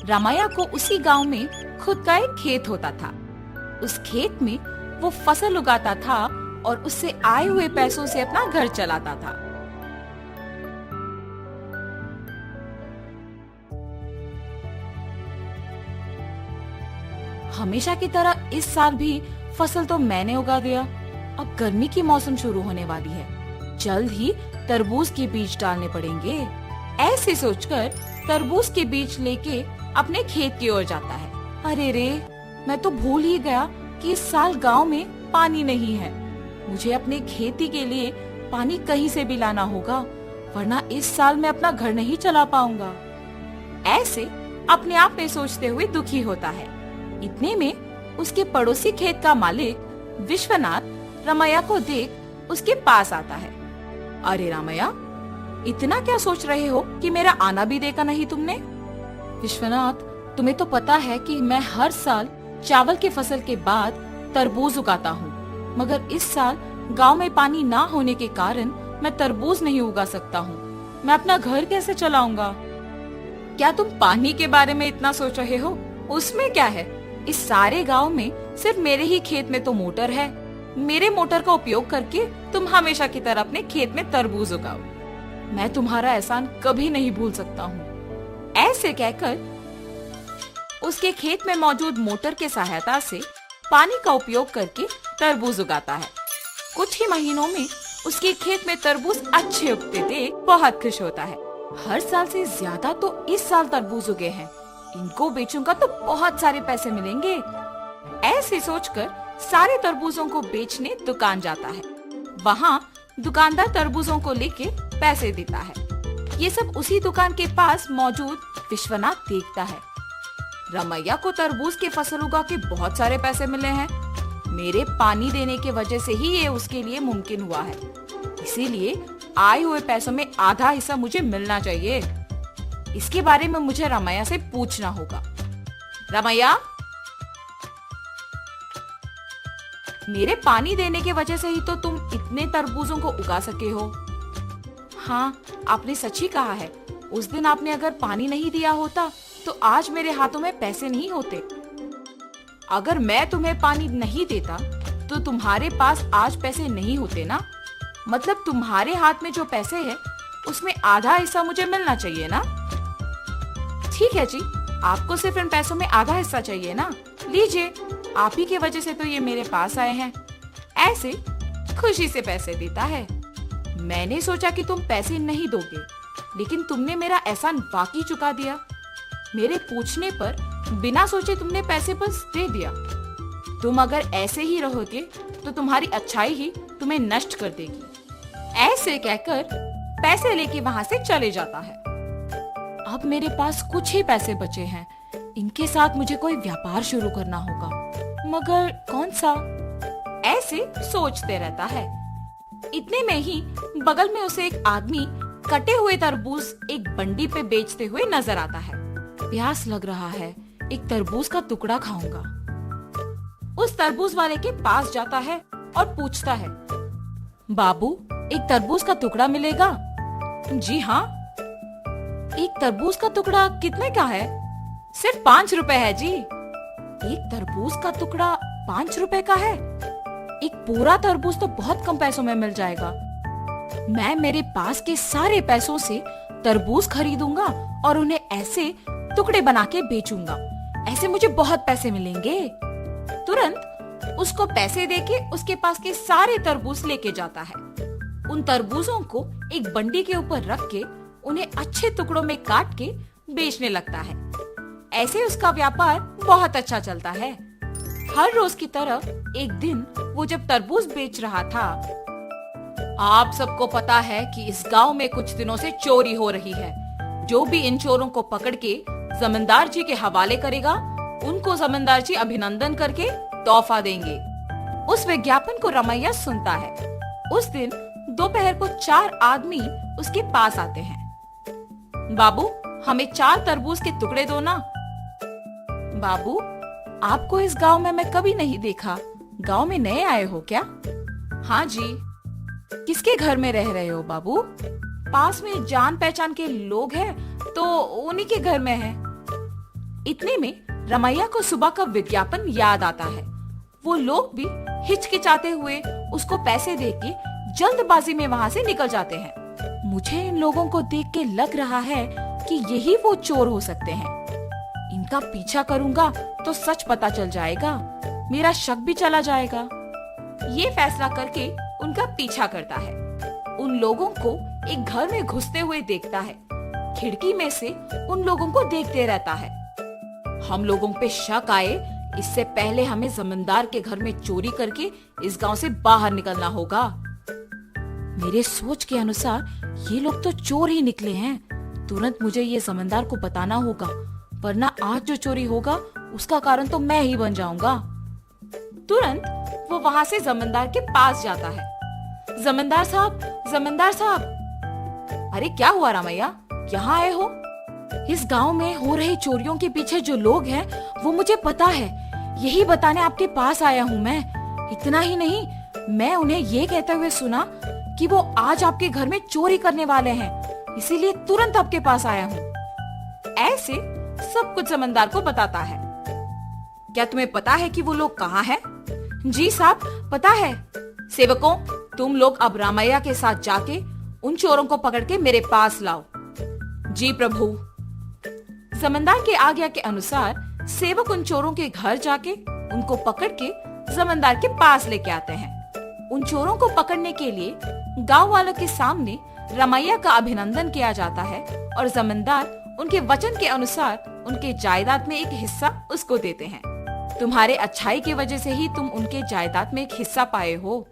रामैया को उसी गांव में खुद का एक खेत होता था। उस खेत में वो फसल उगाता था और उससे आए हुए पैसों से अपना घर चलाता था। हमेशा की तरह इस साल भी फसल तो मैंने उगा दिया। अब गर्मी की मौसम शुरू होने वाली है, जल्द ही तरबूज के बीज डालने पड़ेंगे। ऐसे सोचकर तरबूज के बीज लेके अपने खेत की ओर जाता है। अरे रे, मैं तो भूल ही गया कि इस साल गांव में पानी नहीं है। मुझे अपने खेती के लिए पानी कहीं से भी लाना होगा, वरना इस साल मैं अपना घर नहीं चला पाऊंगा। ऐसे अपने आप में सोचते हुए दुखी होता है। इतने में उसके पड़ोसी खेत का मालिक विश्वनाथ रामैया को देख उसके पास आता है। अरे रामैया, इतना क्या सोच रहे हो कि मेरा आना भी देखा नहीं तुमने? विश्वनाथ, तुम्हें तो पता है कि मैं हर साल चावल की फसल के बाद तरबूज उगाता हूँ, मगर इस साल गांव में पानी ना होने के कारण मैं तरबूज नहीं उगा सकता हूँ। मैं अपना घर कैसे चलाऊंगा? क्या तुम पानी के बारे में इतना सोच रहे हो? उसमें क्या है, इस सारे गांव में सिर्फ मेरे ही खेत में तो मोटर है। मेरे मोटर का उपयोग करके तुम हमेशा की तरह अपने खेत में तरबूज उगाओ। मैं तुम्हारा एहसान कभी नहीं भूल सकता हूँ। ऐसे कहकर उसके खेत में मौजूद मोटर के सहायता से पानी का उपयोग करके तरबूज उगाता है। कुछ ही महीनों में उसके खेत में तरबूज अच्छे उगते देख बहुत खुश होता है। हर साल से ज्यादा तो इस साल तरबूज उगे हैं, इनको बेचूंगा तो बहुत सारे पैसे मिलेंगे। ऐसे सोचकर सारे तरबूजों को बेचने दुकान जाता है। वहाँ दुकानदार तरबूजों को लेके पैसे देता है। ये सब उसी दुकान के पास मौजूद विश्वनाथ देखता है। रामैया को तरबूज की फसल उगा के बहुत सारे पैसे मिले हैं। मेरे पानी देने के वजह से ही ये उसके लिए मुमकिन हुआ है, इसीलिए आए हुए पैसों में आधा हिस्सा मुझे मिलना चाहिए। इसके बारे में मुझे रामैया से पूछना होगा। रामैया, मेरे पानी देने के वजह से ही तो तुम इतने तरबूजों को उगा सके हो। हाँ, आपने सच ही कहा है। उस दिन आपने अगर पानी नहीं दिया होता तो आज मेरे हाथों में पैसे नहीं होते। अगर मैं तुम्हें पानी नहीं देता तो तुम्हारे पास आज पैसे नहीं होते ना। मतलब तुम्हारे हाथ में जो पैसे हैं उसमें आधा हिस्सा मुझे मिलना चाहिए ना। ठीक है जी, आपको सिर्फ इन पैसों में आधा हिस्सा चाहिए ना। लीजिए, आप ही की वजह से तो ये मेरे पास आए हैं। ऐसे खुशी से पैसे देता है। मैंने सोचा कि तुम पैसे नहीं दोगे, लेकिन तुमने मेरा एहसान वाकई चुका दिया। मेरे पूछने पर बिना सोचे तुमने पैसे बस दे दिया। तुम अगर ऐसे ही रहोगे तो तुम्हारी अच्छाई ही तुम्हें नष्ट कर देगी। ऐसे कहकर पैसे लेके वहाँ से चले जाता है। अब मेरे पास कुछ ही पैसे बचे हैं, इनके साथ मुझे कोई व्यापार शुरू करना होगा, मगर कौन सा? ऐसे सोचते रहता है। इतने में ही बगल में उसे एक आदमी कटे हुए तरबूज एक बंडी पे बेचते हुए नजर आता है। प्यास लग रहा है, एक तरबूज का टुकड़ा खाऊंगा। उस तरबूज वाले के पास जाता है और पूछता है, बाबू, एक तरबूज का टुकड़ा मिलेगा? जी हाँ। एक तरबूज का टुकड़ा कितने का है? सिर्फ 5 रुपए है जी। एक तरबूज का टुकड़ा 5 रुपए का है? एक पूरा तरबूज तो बहुत कम पैसों में मिल जाएगा। मैं मेरे पास के सारे पैसों से तरबूज खरीदूंगा और उन्हें ऐसे टुकड़े बना के बेचूंगा। ऐसे मुझे बहुत पैसे मिलेंगे। तुरंत उसको पैसे देके उसके पास के सारे तरबूज लेके जाता है। उन तरबूजों को एक बंडी के ऊपर रख के उन्हें अच्छे टुकड़ों में काट के बेचने लगता है। ऐसे उसका व्यापार बहुत अच्छा चलता है। हर रोज की तरह एक दिन वो जब तरबूज बेच रहा था, आप सबको पता है कि इस गांव में कुछ दिनों से चोरी हो रही है। जो भी इन चोरों को पकड़ के जमींदार जी के हवाले करेगा, उनको जमींदार जी अभिनंदन करके तोहफा देंगे। उस विज्ञापन को रामैया सुनता है। उस दिन दोपहर को 4 आदमी उसके पास आते हैं। बाबू, हमें 4 तरबूज के टुकड़े दो ना। बाबू, आपको इस गांव में मैं कभी नहीं देखा। गांव में नए आए हो क्या? हाँ जी। किसके घर में रह रहे हो बाबू? पास में जान पहचान के लोग हैं तो उन्हीं के घर में है। इतने में रमैया को सुबह का विज्ञापन याद आता है। वो लोग भी हिचकिचाते हुए उसको पैसे देके जल्दबाजी में वहाँ से निकल जाते हैं। मुझे इन लोगों को देख के लग रहा है कि यही वो चोर हो सकते हैं। इनका पीछा करूंगा तो सच पता चल जाएगा, मेरा शक भी चला जाएगा। ये फैसला करके उनका पीछा करता है। उन लोगों को एक घर में घुसते हुए देखता है। खिड़की में से उन लोगों को देखते रहता है। हम लोगों पे शक आए इससे पहले हमें जमींदार के घर में चोरी करके इस गांव से बाहर निकलना होगा। मेरे सोच के अनुसार ये लोग तो चोर ही निकले हैं। तुरंत मुझे ये जमींदार को बताना होगा, वरना आज जो चोरी होगा उसका कारण तो मैं ही बन जाऊंगा। तुरंत वो वहाँ से जमींदार के पास जाता है। जमींदार साहब, जमींदार साहब। अरे क्या हुआ रामैया, यहाँ आए हो? इस गांव में हो रही चोरियों के पीछे जो लोग हैं वो मुझे पता है, यही बताने आपके पास आया हूँ मैं। इतना ही नहीं, मैं उन्हें ये कहते हुए सुना कि वो आज आपके घर में चोरी करने वाले हैं, इसीलिए तुरंत आपके पास आया हूँ। ऐसे सब कुछ जमींदार को बताता है। क्या तुम्हें पता है कि वो लोग कहाँ हैं? जी साहब, पता है। सेवकों, तुम लोग अब रामैया के साथ जाके उन चोरों को पकड़ के मेरे पास लाओ। जी प्रभु। जमींदार के आज्ञा के अनुसार सेवक उन चोरों के घर जाके उनको पकड़ के जमींदार के पास लेके आते हैं। उन चोरों को पकड़ने के लिए गांव वालों के सामने रमैया का अभिनंदन किया जाता है और जमींदार उनके वचन के अनुसार उनके जायदाद में एक हिस्सा उसको देते हैं। तुम्हारे अच्छाई की वजह से ही तुम उनके जायदाद में एक हिस्सा पाए हो।